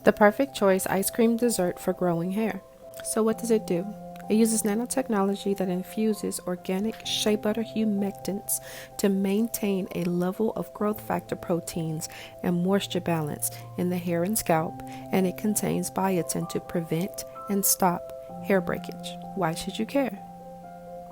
The perfect choice ice cream dessert for growing hair. So what does it do? It uses nanotechnology that infuses organic shea butter humectants to maintain a level of growth factor proteins and moisture balance in the hair and scalp, and it contains biotin to prevent and stop hair breakage. Why should you care?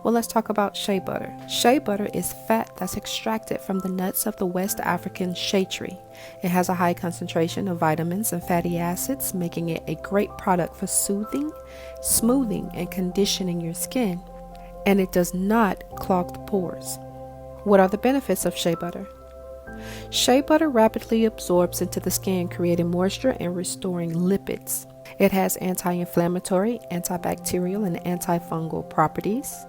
Well, let's talk about shea butter. Shea butter is fat that's extracted from the nuts of the West African shea tree. It has a high concentration of vitamins and fatty acids, making it a great product for soothing, smoothing, and conditioning your skin. And it does not clog the pores. What are the benefits of shea butter? Shea butter rapidly absorbs into the skin, creating moisture and restoring lipids. It has anti-inflammatory, antibacterial, and antifungal properties.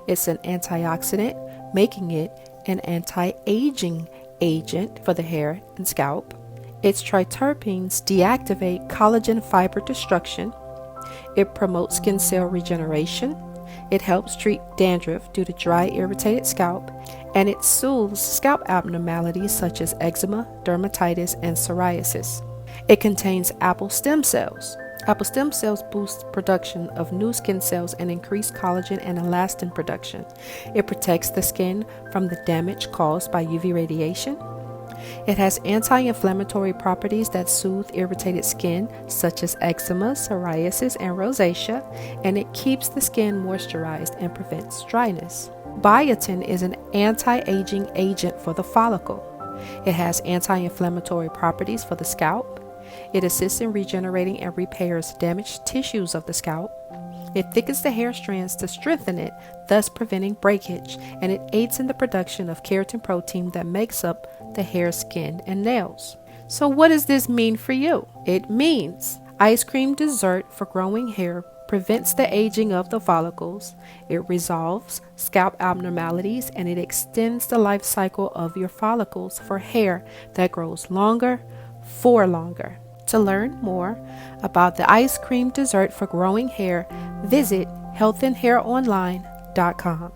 It's an antioxidant, making it an anti-aging agent for the hair and scalp. Its triterpenes deactivate collagen fiber destruction. It promotes skin cell regeneration. It helps treat dandruff due to dry, irritated scalp. And it soothes scalp abnormalities such as eczema, dermatitis, and psoriasis. It contains apple stem cells. Apple stem cells boost production of new skin cells and increase collagen and elastin production. It protects the skin from the damage caused by UV radiation. It has anti-inflammatory properties that soothe irritated skin such as eczema, psoriasis, and rosacea, and it keeps the skin moisturized and prevents dryness. Biotin is an anti-aging agent for the follicle. It has anti-inflammatory properties for the scalp. It assists in regenerating and repairs damaged tissues of the scalp. It thickens the hair strands to strengthen it, thus preventing breakage, and it aids in the production of keratin protein that makes up the hair, skin, and nails. So what does this mean for you? It means ice cream dessert for growing hair prevents the aging of the follicles, it resolves scalp abnormalities, and it extends the life cycle of your follicles for hair that grows longer for longer. To learn more about the ice cream dessert for growing hair, visit healthandhaironline.com.